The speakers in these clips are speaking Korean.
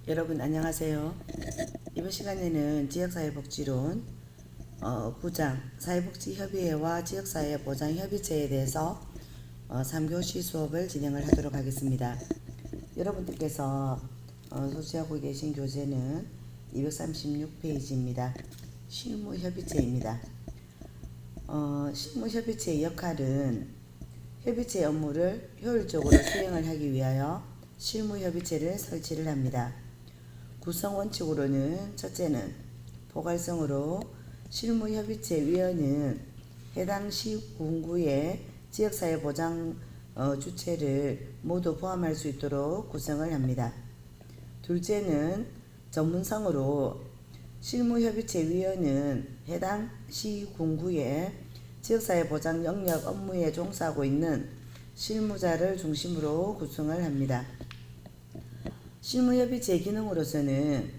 여러분 안녕하세요. 이번 시간에는 지역사회복지론 9장 사회복지협의회와 지역사회보장협의체에 대해서 3교시 수업을 진행을 하도록 하겠습니다. 여러분들께서 소지하고 계신 교재는 236페이지입니다. 실무협의체입니다. 실무협의체의 역할은 협의체 업무를 효율적으로 수행을 하기 위하여 실무협의체를 설치를 합니다. 구성원칙으로는 첫째는 포괄성으로 실무협의체 위원은 해당 시군구의 지역사회보장 주체를 모두 포함할 수 있도록 구성을 합니다. 둘째는 전문성으로 실무협의체 위원은 해당 시군구의 지역사회보장 영역 업무에 종사하고 있는 실무자를 중심으로 구성을 합니다. 실무협의체 기능으로서는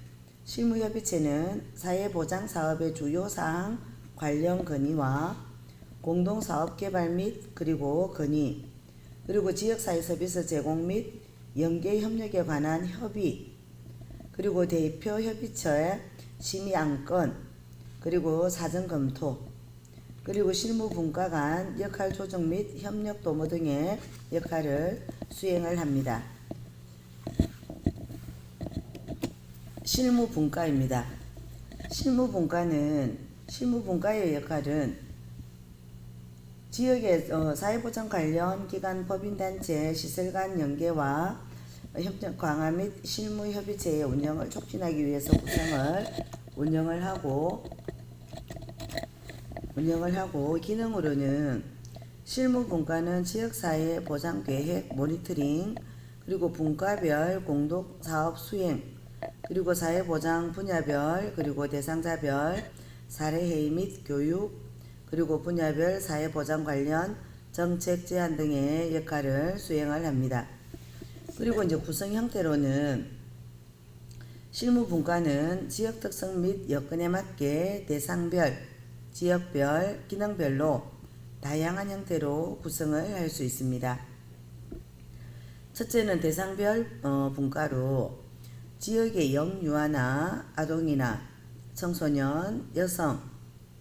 실무협의체는 사회보장 사업의 주요사항 관련 건의와 공동사업개발 및 그리고 건의, 그리고 지역사회 서비스 제공 및 연계협력에 관한 협의, 그리고 대표협의체의 심의안건, 그리고 사전검토, 그리고 실무분과 간 역할 조정 및 협력 도모 등의 역할을 수행을 합니다. 실무분과입니다. 실무분과의 역할은 지역의 사회보장 관련 기관 법인단체 시설 간 연계와 협력 강화 및 실무협의체의 운영을 촉진하기 위해서 운영을 하고 기능으로는 실무분과는 지역사회 보장계획 모니터링, 그리고 분과별 공동사업 수행, 그리고 사회보장 분야별 그리고 대상자별 사례회의 및 교육, 그리고 분야별 사회보장 관련 정책 제안 등의 역할을 수행을 합니다. 그리고 이제 구성 형태로는 실무분과는 지역 특성 및 여건에 맞게 대상별, 지역별, 기능별로 다양한 형태로 구성을 할 수 있습니다. 첫째는 대상별 분과로 지역의 영유아나 아동이나 청소년, 여성,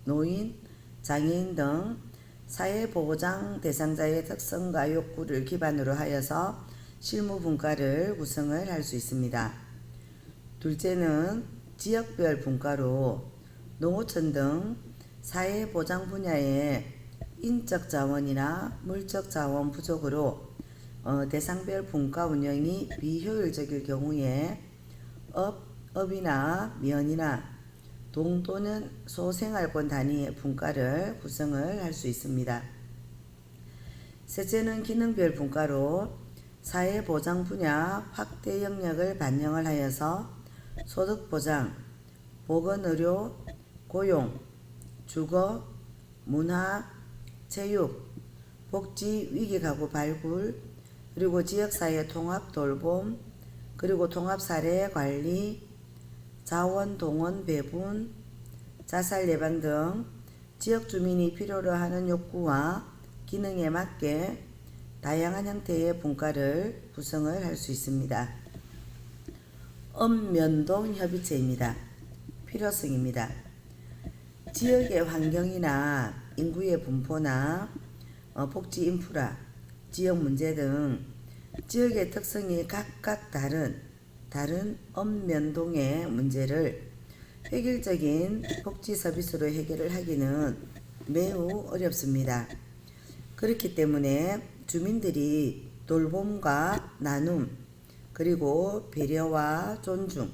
노인, 장애인 등 사회보장 대상자의 특성과 욕구를 기반으로 하여서 실무분과를 구성을 할 수 있습니다. 둘째는 지역별 분과로 농어촌 등 사회보장 분야의 인적 자원이나 물적 자원 부족으로 대상별 분과 운영이 비효율적일 경우에 업이나 면이나 동 또는 소생활권 단위의 분과를 구성을 할 수 있습니다. 셋째는 기능별 분과로 사회보장 분야 확대 영역을 반영을 하여서 소득보장, 보건의료, 고용, 주거, 문화, 체육, 복지 위기가구 발굴, 그리고 지역사회 통합 돌봄, 그리고 통합사례 관리, 자원동원 배분, 자살 예방 등 지역 주민이 필요로 하는 욕구와 기능에 맞게 다양한 형태의 분과를 구성을 할 수 있습니다. 읍면동 협의체입니다. 필요성입니다. 지역의 환경이나 인구의 분포나 복지 인프라, 지역 문제 등 지역의 특성이 각각 다른 읍면동의 문제를 획일적인 복지 서비스로 해결을 하기는 매우 어렵습니다. 그렇기 때문에 주민들이 돌봄과 나눔, 그리고 배려와 존중,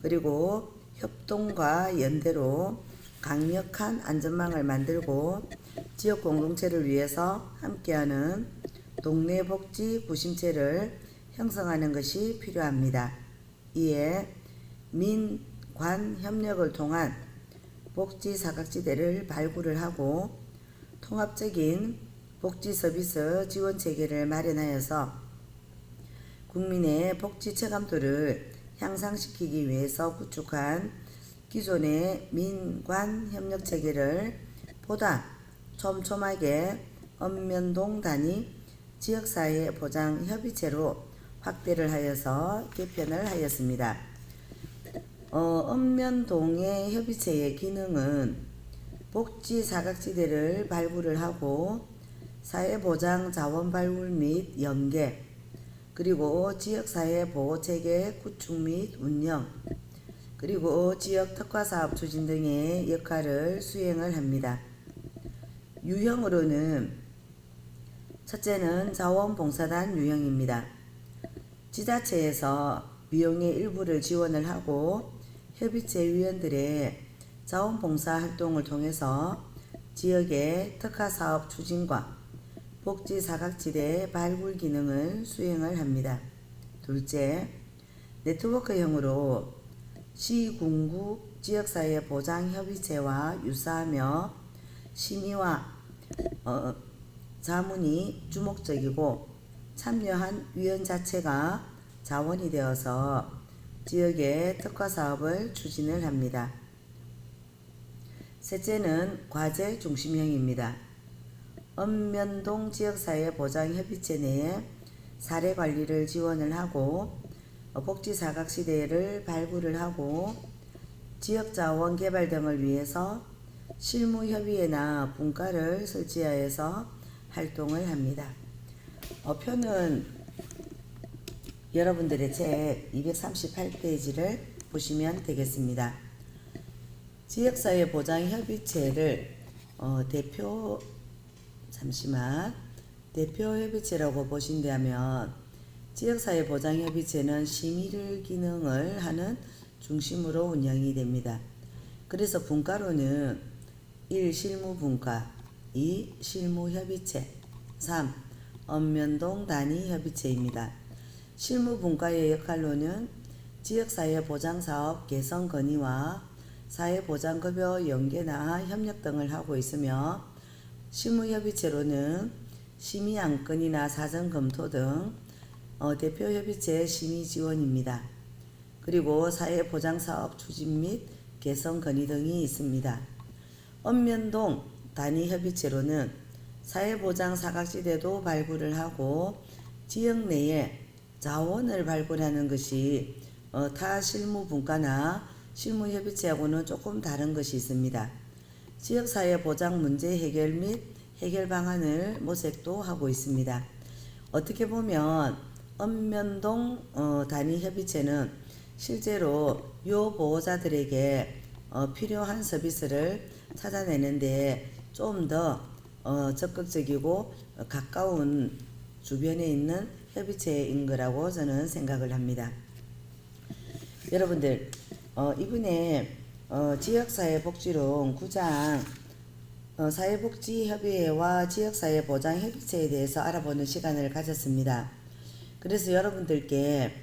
그리고 협동과 연대로 강력한 안전망을 만들고 지역 공동체를 위해서 함께하는 동네 복지 구심체를 형성하는 것이 필요합니다. 이에 민, 관 협력을 통한 복지 사각지대를 발굴을 하고 통합적인 복지 서비스 지원 체계를 마련하여서 국민의 복지 체감도를 향상시키기 위해서 구축한 기존의 민관 협력 체계를 보다 촘촘하게 읍면동 단위 지역사회 보장 협의체로 확대를 하여서 개편을 하였습니다. 읍면동의 협의체의 기능은 복지 사각지대를 발굴을 하고 사회보장 자원 발굴 및 연계, 그리고 지역사회 보호체계 구축 및 운영, 그리고 지역 특화사업 추진 등의 역할을 수행을 합니다. 유형으로는 첫째는 자원봉사단 유형입니다. 지자체에서 비용의 일부를 지원을 하고 협의체 위원들의 자원봉사 활동을 통해서 지역의 특화사업 추진과 복지 사각지대 발굴 기능을 수행을 합니다. 둘째, 네트워크형으로 시, 군구, 지역사회 보장협의체와 유사하며 심의와 자문이 주목적이고 참여한 위원 자체가 자원이 되어서 지역의 특화사업을 추진을 합니다. 셋째는 과제 중심형입니다. 읍면동 지역사회 보장협의체 내에 사례관리를 지원을 하고 복지사각지대를 발굴을 하고 지역자원 개발 등을 위해서 실무협의회나 분과를 설치하여서 활동을 합니다. 표는 여러분들의 책 238페이지를 보시면 되겠습니다. 지역사회 보장협의체를 대표협의체라고 보신다면 지역사회 보장협의체는 심의 기능을 하는 중심으로 운영이 됩니다. 그래서 분과로는 1. 실무분과, 2. 실무협의체, 3. 읍면동 단위협의체입니다. 실무분과의 역할로는 지역사회 보장사업 개선 건의와 사회보장급여 연계나 협력 등을 하고 있으며 실무협의체로는 심의안건이나 사전검토 등 대표협의체 심의 지원입니다. 그리고 사회보장사업 추진 및 개선 건의 등이 있습니다. 읍면동 단위협의체로는 사회보장 사각지대도 발굴을 하고 지역 내에 자원을 발굴하는 것이 타 실무분과나 실무협의체하고는 조금 다른 것이 있습니다. 지역사회 보장 문제 해결 및 해결 방안을 모색도 하고 있습니다. 어떻게 보면 읍면동 단위협의체는 실제로 요보호자들에게 필요한 서비스를 찾아내는데 좀 더 적극적이고 가까운 주변에 있는 협의체인 거라고 저는 생각을 합니다. 여러분들 이번에 지역사회복지론 9장 사회복지협의회와 지역사회보장협의체에 대해서 알아보는 시간을 가졌습니다. 그래서 여러분들께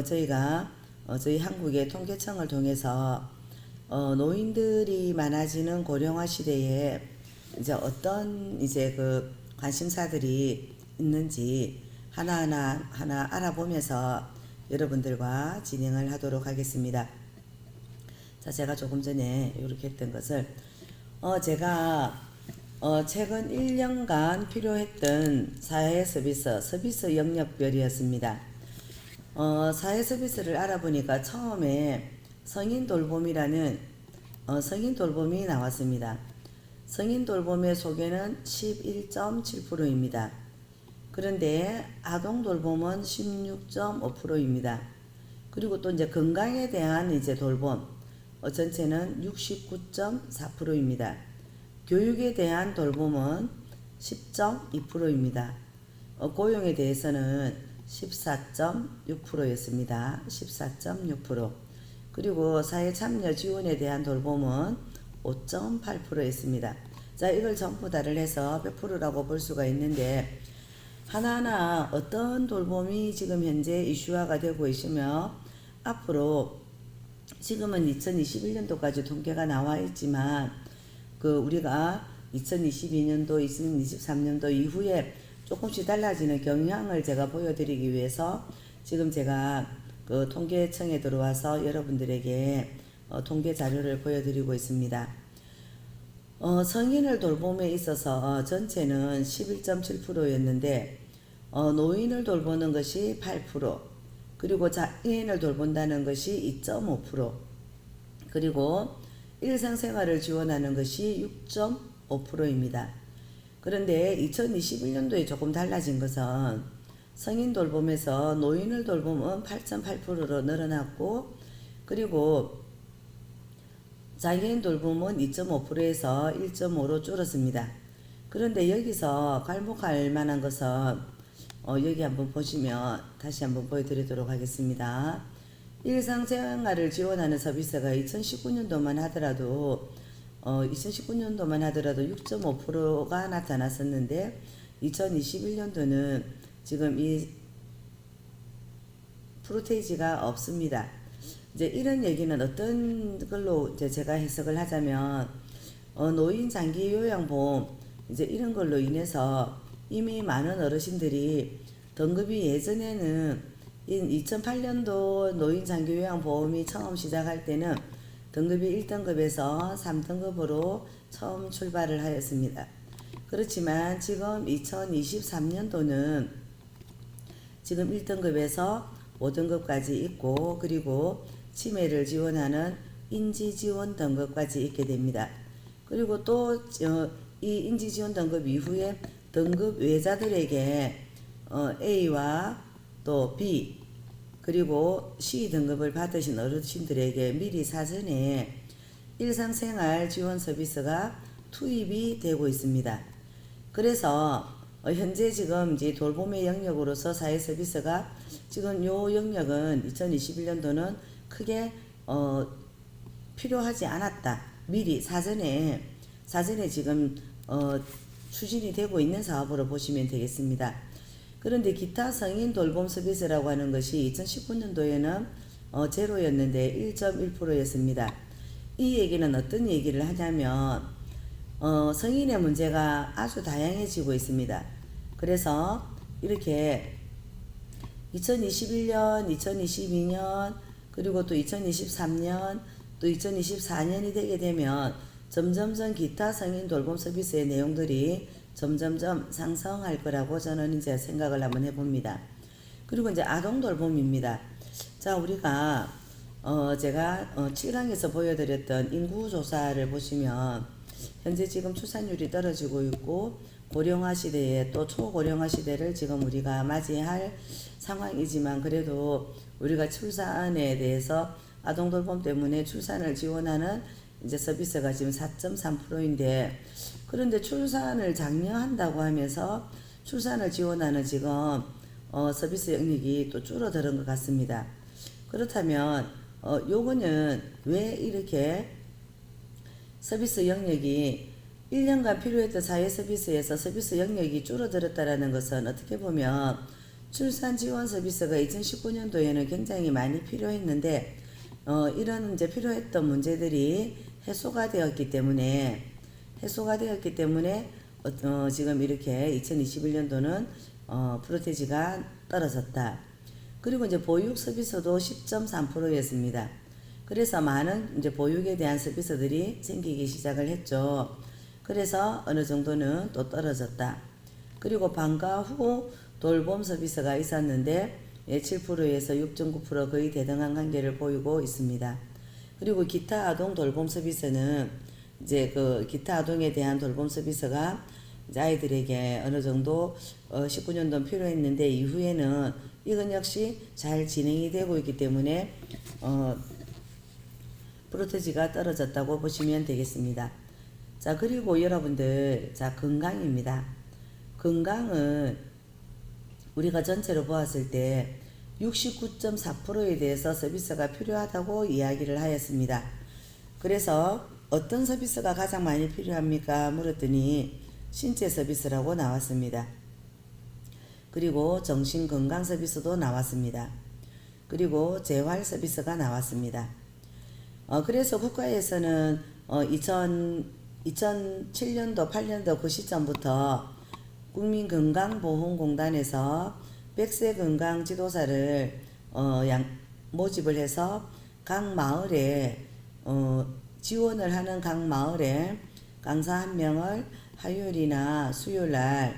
저희가 저희 한국의 통계청을 통해서 노인들이 많아지는 고령화 시대에 이제 어떤 이제 그 관심사들이 있는지 하나하나 알아보면서 여러분들과 진행을 하도록 하겠습니다. 자, 제가 조금 전에 이렇게 했던 것을 제가 최근 1년간 필요했던 사회 서비스 영역별이었습니다. 사회 서비스를 알아보니까 처음에 성인 돌봄이라는 성인 돌봄이 나왔습니다. 성인 돌봄의 소개는 11.7%입니다. 그런데 아동 돌봄은 16.5%입니다. 그리고 또 이제 건강에 대한 이제 돌봄 전체는 69.4%입니다. 교육에 대한 돌봄은 10.2%입니다. 고용에 대해서는 14.6%였습니다. 14.6%. 그리고 사회 참여 지원에 대한 돌봄은 5.8%였습니다. 자, 이걸 전부 다를 해서 100%라고 볼 수가 있는데 하나하나 어떤 돌봄이 지금 현재 이슈화가 되고 있으며 앞으로 지금은 2021년도까지 통계가 나와 있지만 우리가 2022년도, 2023년도 이후에 조금씩 달라지는 경향을 제가 보여드리기 위해서 지금 제가 통계청에 들어와서 여러분들에게 통계 자료를 보여드리고 있습니다. 성인을 돌봄에 있어서 전체는 11.7%였는데 노인을 돌보는 것이 8%, 그리고 장애인을 돌본다는 것이 2.5%, 그리고 일상생활을 지원하는 것이 6.5%입니다. 그런데 2021년도에 조금 달라진 것은 성인 돌봄에서 노인을 돌봄은 8.8%로 늘어났고, 그리고 장애인 돌봄은 2.5%에서 1.5로 줄었습니다. 그런데 여기서 괄목할 만한 것은 여기 한번 보시면 다시 한번 보여드리도록 하겠습니다. 일상생활을 지원하는 서비스가 2019년도만 하더라도 6.5%가 나타났었는데 2021년도는 지금 이 프로테이지가 없습니다. 이제 이런 얘기는 어떤 걸로 이제 제가 해석을 하자면 노인 장기 요양보험 이제 이런 걸로 인해서 이미 많은 어르신들이 등급이 예전에는 2008년도 노인 장기 요양보험이 처음 시작할 때는 등급이 1등급에서 3등급으로 처음 출발을 하였습니다. 그렇지만 지금 2023년도는 지금 1등급에서 5등급까지 있고, 그리고 치매를 지원하는 인지지원 등급까지 있게 됩니다. 그리고 또 이 인지지원 등급 이후에 등급 외자들에게 A와 또 B 그리고 C 등급을 받으신 어르신들에게 미리 사전에 일상생활 지원 서비스가 투입이 되고 있습니다. 그래서 현재 지금 이제 돌봄의 영역으로서 사회 서비스가 지금 요 영역은 2021년도는 크게 필요하지 않았다. 미리 사전에 지금 추진이 되고 있는 사업으로 보시면 되겠습니다. 그런데 기타 성인 돌봄 서비스라고 하는 것이 2019년도에는 제로였는데 1.1%였습니다. 이 얘기는 어떤 얘기를 하냐면 성인의 문제가 아주 다양해지고 있습니다. 그래서 이렇게 2021년, 2022년, 그리고 또 2023년, 또 2024년이 되게 되면 점점점 기타 성인 돌봄 서비스의 내용들이 점점점 상승할 거라고 저는 이제 생각을 한번 해봅니다. 그리고 이제 아동 돌봄입니다. 자, 우리가 제가 7강에서 보여드렸던 인구조사를 보시면 현재 지금 출산율이 떨어지고 있고 고령화 시대에 또 초고령화 시대를 지금 우리가 맞이할 상황이지만, 그래도 우리가 출산에 대해서 아동 돌봄 때문에 출산을 지원하는 이제 서비스가 지금 4.3%인데, 그런데 출산을 장려한다고 하면서 출산을 지원하는 지금 서비스 영역이 또 줄어드는 것 같습니다. 그렇다면 요거는 왜 이렇게 서비스 영역이 1년간 필요했던 사회 서비스에서 서비스 영역이 줄어들었다라는 것은 어떻게 보면 출산 지원 서비스가 2019년도에는 굉장히 많이 필요했는데 이런 이제 필요했던 문제들이 해소가 되었기 때문에 지금 이렇게 2021년도는 프로테지가 떨어졌다. 그리고 이제 보육 서비스도 10.3%였습니다. 그래서 많은 이제 보육에 대한 서비스들이 생기기 시작을 했죠. 그래서 어느 정도는 또 떨어졌다. 그리고 방과 후 돌봄 서비스가 있었는데 7%에서 6.9% 거의 대등한 관계를 보이고 있습니다. 그리고 기타 아동 돌봄 서비스는 이제 그 기타 아동에 대한 돌봄 서비스가 이제 아이들에게 어느 정도 19년도 필요했는데 이후에는 이건 역시 잘 진행이 되고 있기 때문에 프로테지가 떨어졌다고 보시면 되겠습니다. 자, 그리고 여러분들, 자, 건강입니다. 건강은 우리가 전체로 보았을 때 69.4%에 대해서 서비스가 필요하다고 이야기를 하였습니다. 그래서 어떤 서비스가 가장 많이 필요합니까? 물었더니 신체 서비스라고 나왔습니다. 그리고 정신건강 서비스도 나왔습니다. 그리고 재활 서비스가 나왔습니다. 그래서 국가에서는 2007년도 8년도 그 시점부터 국민건강보험공단에서 100세 건강 지도사를 모집을 해서 각 마을에 지원을 하는 각 마을에 강사 한 명을 화요일이나 수요일날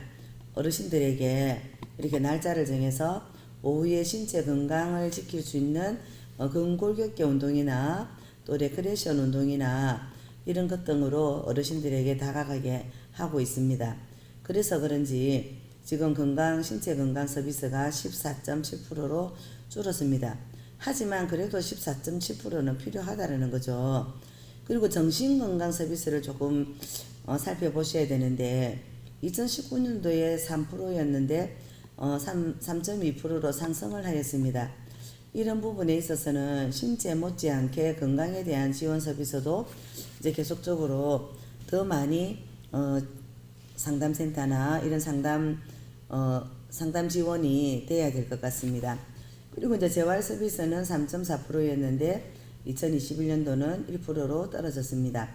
어르신들에게 이렇게 날짜를 정해서 오후에 신체 건강을 지킬 수 있는 근골격계 운동이나 또 레크레이션 운동이나 이런 것 등으로 어르신들에게 다가가게 하고 있습니다. 그래서 그런지 지금 신체 건강 서비스가 14.7%로 줄었습니다. 하지만 그래도 14.7%는 필요하다는 거죠. 그리고 정신건강 서비스를 조금 살펴보셔야 되는데 2019년도에 3%였는데 3.2%로 상승을 하였습니다. 이런 부분에 있어서는 신체 못지않게 건강에 대한 지원 서비스도 이제 계속적으로 더 많이 상담센터나 이런 상담 지원이 돼야 될 것 같습니다. 그리고 이제 재활 서비스는 3.4%였는데 2021년도는 1%로 떨어졌습니다.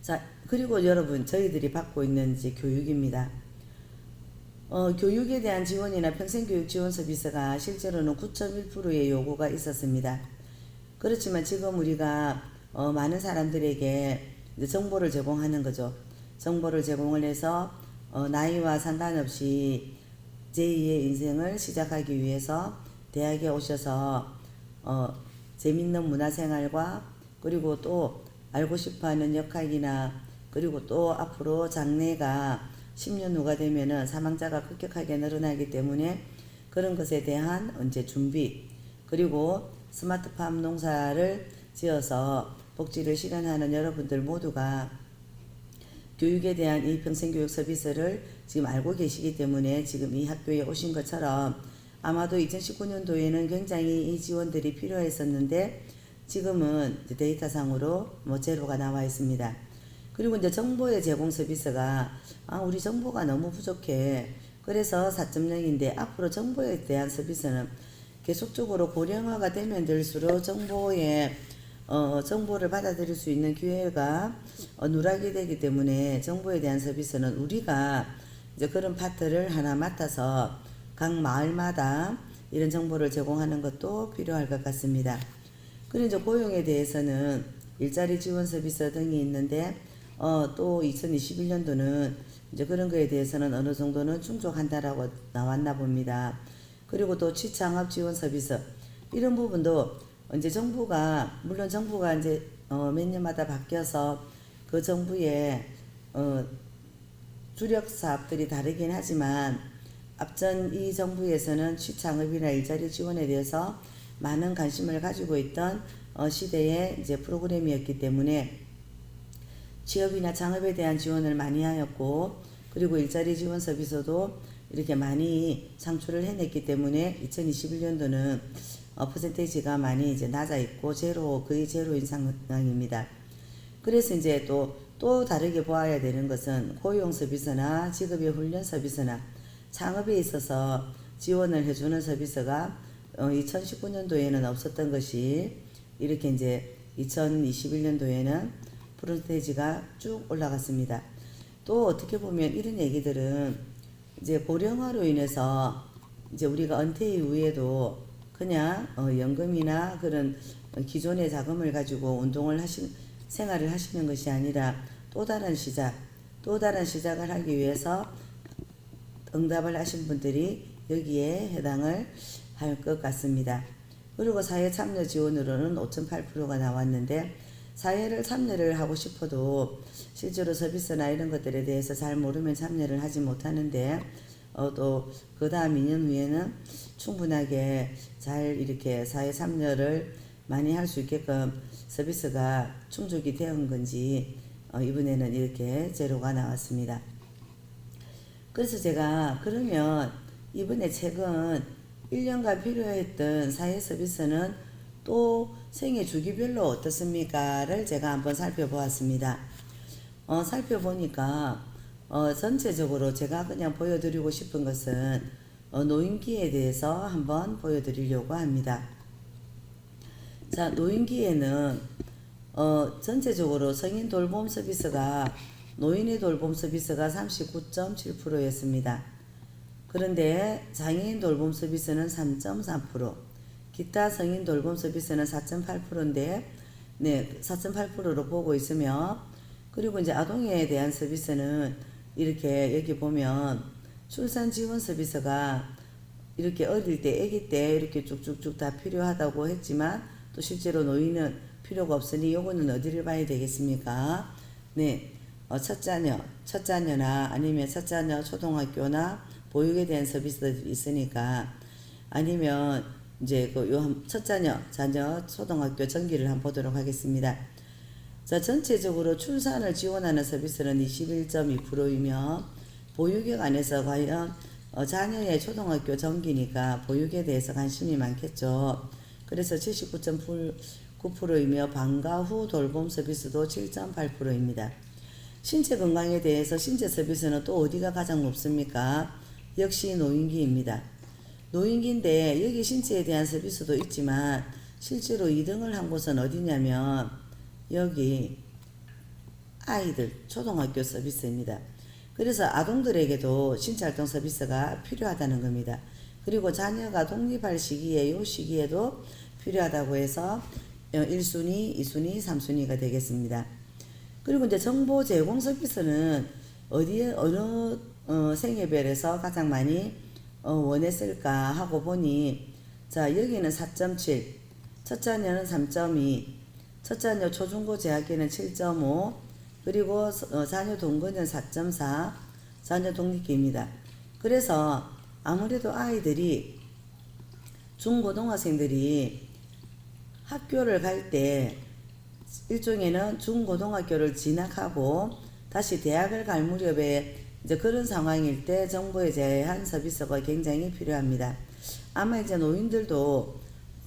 자, 그리고 여러분 저희들이 받고 있는 이제 교육입니다. 교육에 대한 지원이나 평생교육 지원 서비스가 실제로는 9.1%의 요구가 있었습니다. 그렇지만 지금 우리가 많은 사람들에게 이제 정보를 제공하는 거죠. 정보를 제공을 해서 나이와 상관없이 제2의 인생을 시작하기 위해서 대학에 오셔서 재밌는 문화생활과 그리고 또 알고 싶어하는 역학이나 그리고 또 앞으로 장래가 10년 후가 되면은 사망자가 급격하게 늘어나기 때문에 그런 것에 대한 이제 준비 그리고 스마트팜 농사를 지어서 복지를 실현하는 여러분들 모두가 교육에 대한 이 평생교육 서비스를 지금 알고 계시기 때문에 지금 이 학교에 오신 것처럼 아마도 2019년도에는 굉장히 이 지원들이 필요했었는데 지금은 데이터상으로 제로가 나와 있습니다. 그리고 이제 정보의 제공 서비스가 우리 정보가 너무 부족해. 그래서 4.0인데 앞으로 정보에 대한 서비스는 계속적으로 고령화가 되면 될수록 정보를 받아들일 수 있는 기회가 누락이 되기 때문에 정보에 대한 서비스는 우리가 이제 그런 파트를 하나 맡아서 각 마을마다 이런 정보를 제공하는 것도 필요할 것 같습니다. 그리고 이제 고용에 대해서는 일자리 지원 서비스 등이 있는데 또 2021년도는 이제 그런 거에 대해서는 어느 정도는 충족한다라고 나왔나 봅니다. 그리고 또 취창업 지원 서비스 이런 부분도 이제 물론 정부가 이제 몇 년마다 바뀌어서 그 정부의 주력 사업들이 다르긴 하지만 앞전 이 정부에서는 취창업이나 일자리 지원에 대해서 많은 관심을 가지고 있던 시대의 이제 프로그램이었기 때문에 취업이나 창업에 대한 지원을 많이 하였고 그리고 일자리 지원 서비스도 이렇게 많이 창출을 해냈기 때문에 2021년도는 퍼센테이지가 많이 이제 낮아 있고 거의 제로인 상황입니다. 그래서 이제 또 다르게 보아야 되는 것은 고용 서비스나 직업의 훈련 서비스나 창업에 있어서 지원을 해주는 서비스가 2019년도에는 없었던 것이 이렇게 이제 2021년도에는 퍼센테이지가 쭉 올라갔습니다. 또 어떻게 보면 이런 얘기들은 이제 고령화로 인해서 이제 우리가 은퇴 이후에도 그냥 연금이나 그런 기존의 자금을 가지고 생활을 하시는 것이 아니라 또 다른 시작을 하기 위해서 응답을 하신 분들이 여기에 해당을 할 것 같습니다. 그리고 사회 참여 지원으로는 5.8%가 나왔는데 사회를 참여를 하고 싶어도 실제로 서비스나 이런 것들에 대해서 잘 모르면 참여를 하지 못하는데 또 그 다음 2년 후에는 충분하게 잘 이렇게 사회 참여를 많이 할 수 있게끔 서비스가 충족이 되는 건지 이번에는 이렇게 제로가 나왔습니다. 그래서 제가 그러면 이번에 최근 1년간 필요했던 사회 서비스는 또 생애 주기별로 어떻습니까를 제가 한번 살펴보았습니다. 살펴보니까 전체적으로 제가 그냥 보여드리고 싶은 것은 노인기에 대해서 한번 보여드리려고 합니다. 자, 노인기에는 전체적으로 성인 돌봄 서비스가 노인의 돌봄 서비스가 39.7%였습니다. 그런데 장애인 돌봄 서비스는 3.3%, 기타 성인 돌봄 서비스는 4.8%인데, 네, 4.8%로 보고 있으며, 그리고 이제 아동에 대한 서비스는 이렇게 여기 보면 출산 지원 서비스가 이렇게 어릴 때, 아기 때 이렇게 쭉쭉쭉 다 필요하다고 했지만 또 실제로 노인은 필요가 없으니 요거는 어디를 봐야 되겠습니까? 네, 첫 자녀나 아니면 첫 자녀 초등학교나 보육에 대한 서비스도 있으니까 아니면 이제 첫 자녀 초등학교 전기를 한번 보도록 하겠습니다. 자, 전체적으로 출산을 지원하는 서비스는 21.2%이며 보육에 관해서 과연 자녀의 초등학교 전기니까 보육에 대해서 관심이 많겠죠. 그래서 79.9%이며 방과 후 돌봄 서비스도 7.8%입니다. 신체 건강에 대해서 신체 서비스는 또 어디가 가장 높습니까? 역시 노인기입니다. 노인기인데 여기 신체에 대한 서비스도 있지만 실제로 2등을 한 곳은 어디냐면 여기 아이들 초등학교 서비스입니다. 그래서 아동들에게도 신체활동 서비스가 필요하다는 겁니다. 그리고 자녀가 독립할 시기에 이 시기에도 필요하다고 해서 1순위, 2순위, 3순위가 되겠습니다. 그리고 이제 정보 제공 서비스는 어디에 어느 생애별에서 가장 많이 원했을까 하고 보니 자 여기는 4.7, 첫 자녀는 3.2, 첫 자녀 초중고 재학기는 7.5, 그리고 자녀 동거는 4.4, 자녀 독립기입니다. 그래서 아무래도 아이들이 중고등학생들이 학교를 갈 때 일종에는 중고등학교를 진학하고 다시 대학을 갈 무렵에 이제 그런 상황일 때 정보에 대한 서비스가 굉장히 필요합니다. 아마 이제 노인들도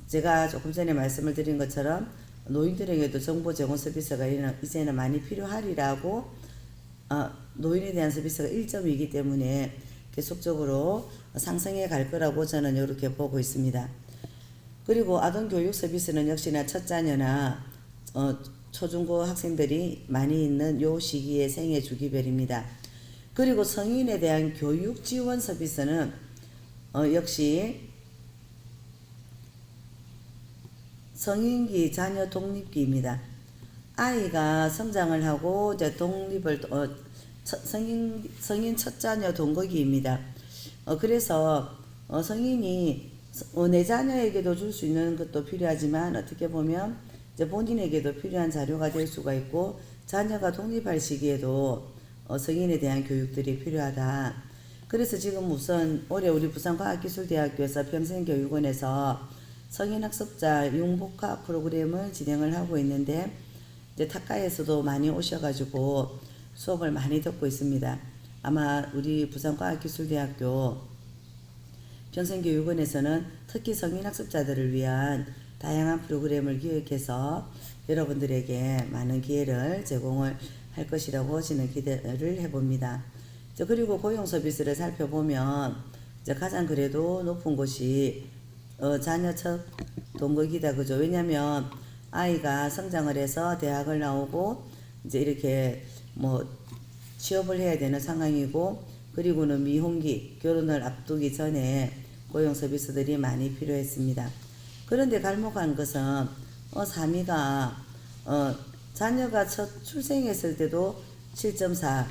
제가 조금 전에 말씀을 드린 것처럼 노인들에게도 정보 제공 서비스가 이제는 많이 필요하리라고 노인에 대한 서비스가 1.2이기 때문에 계속적으로 상승해 갈 거라고 저는 이렇게 보고 있습니다. 그리고 아동교육 서비스는 역시나 첫 자녀나 초중고 학생들이 많이 있는 요 시기의 생애 주기별입니다. 그리고 성인에 대한 교육 지원 서비스는 역시 성인기 자녀 독립기입니다. 아이가 성장을 하고 이제 독립을 성인 첫 자녀 동거기입니다. 그래서 성인이 내 자녀에게도 줄 수 있는 것도 필요하지만 어떻게 보면 이제 본인에게도 필요한 자료가 될 수가 있고 자녀가 독립할 시기에도 성인에 대한 교육들이 필요하다. 그래서 지금 우선 올해 우리 부산과학기술대학교에서 평생교육원에서 성인학습자 융복합 프로그램을 진행을 하고 있는데 이제 타카에서도 많이 오셔가지고 수업을 많이 듣고 있습니다. 아마 우리 부산과학기술대학교 평생교육원에서는 특히 성인학습자들을 위한 다양한 프로그램을 기획해서 여러분들에게 많은 기회를 제공을 할 것이라고 저는 기대를 해봅니다. 그리고 고용 서비스를 살펴보면 이제 가장 그래도 높은 곳이 자녀 첫 동거기다 그죠? 왜냐면 아이가 성장을 해서 대학을 나오고 이제 이렇게 뭐 취업을 해야 되는 상황이고 그리고는 미혼기 결혼을 앞두기 전에 고용 서비스들이 많이 필요했습니다. 그런데 갈목한 것은 3위가 자녀가 첫 출생했을 때도 7.4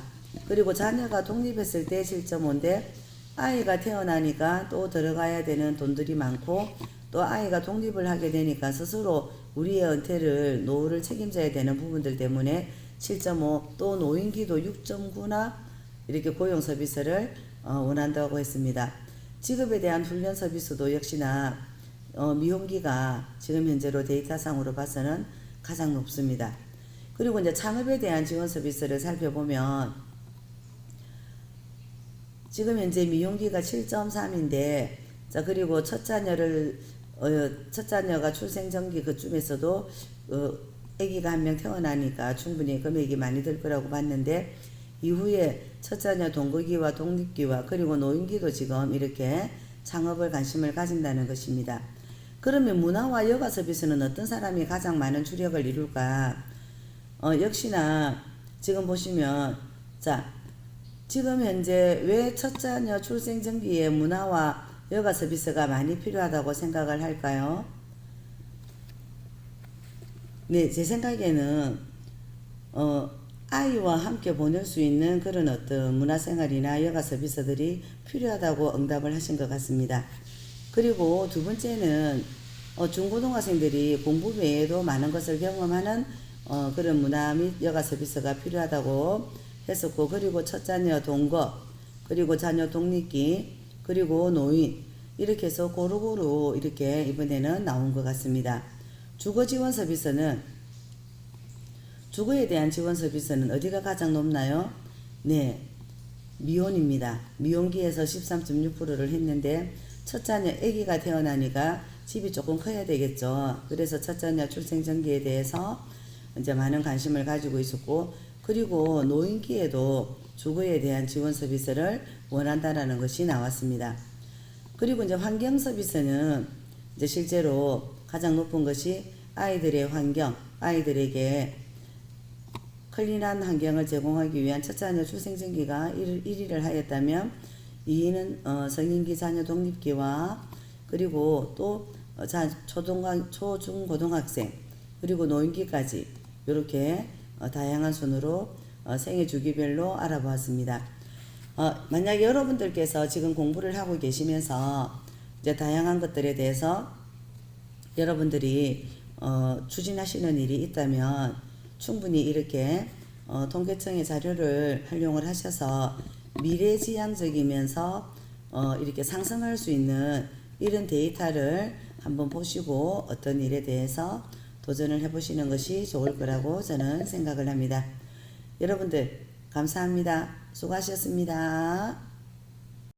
그리고 자녀가 독립했을 때 7.5인데 아이가 태어나니까 또 들어가야 되는 돈들이 많고 또 아이가 독립을 하게 되니까 스스로 우리의 은퇴를 노후를 책임져야 되는 부분들 때문에 7.5 또 노인기도 6.9나 이렇게 고용 서비스를 원한다고 했습니다. 직업에 대한 훈련 서비스도 역시나 미혼기가 지금 현재로 데이터상으로 봐서는 가장 높습니다. 그리고 이제 창업에 대한 지원 서비스를 살펴보면 지금 현재 미혼기가 7.3인데 자 그리고 첫 자녀가 출생 전기 그쯤에서도 아기가 한 명 태어나니까 충분히 금액이 많이 들 거라고 봤는데 이후에 첫 자녀 동거기와 독립기와 그리고 노인기도 지금 이렇게 창업을 관심을 가진다는 것입니다. 그러면 문화와 여가 서비스는 어떤 사람이 가장 많은 주력을 이룰까? 역시나 지금 보시면 자 지금 현재 왜 첫 자녀 출생 전기에 문화와 여가 서비스가 많이 필요하다고 생각을 할까요? 네, 제 생각에는 아이와 함께 보낼 수 있는 그런 어떤 문화생활이나 여가 서비스들이 필요하다고 응답을 하신 것 같습니다. 그리고 두 번째는 중고등학생들이 공부 외에도 많은 것을 경험하는 그런 문화 및 여가 서비스가 필요하다고 했었고, 그리고 첫 자녀 동거, 그리고 자녀 독립기, 그리고 노인, 이렇게 해서 고루고루 이렇게 이번에는 나온 것 같습니다. 주거 지원 서비스는, 주거에 대한 지원 서비스는 어디가 가장 높나요? 네, 미혼입니다. 미혼기에서 13.6%를 했는데, 첫 자녀 아기가 태어나니까 집이 조금 커야 되겠죠. 그래서 첫 자녀 출생전기에 대해서 이제 많은 관심을 가지고 있었고, 그리고 노인기에도 주거에 대한 지원 서비스를 원한다라는 것이 나왔습니다. 그리고 이제 환경 서비스는 이제 실제로 가장 높은 것이 아이들의 환경, 아이들에게 클린한 환경을 제공하기 위한 첫 자녀 출생전기가 1위를 하였다면, 2위는 성인기 자녀 독립기와 그리고 또 초중고등학생 그리고 노인기까지 이렇게 다양한 순으로 생애 주기별로 알아보았습니다. 만약 여러분들께서 지금 공부를 하고 계시면서 이제 다양한 것들에 대해서 여러분들이 추진하시는 일이 있다면 충분히 이렇게 통계청의 자료를 활용을 하셔서 미래지향적이면서 이렇게 상승할 수 있는 이런 데이터를 한번 보시고 어떤 일에 대해서 도전을 해보시는 것이 좋을 거라고 저는 생각을 합니다. 여러분들 감사합니다. 수고하셨습니다.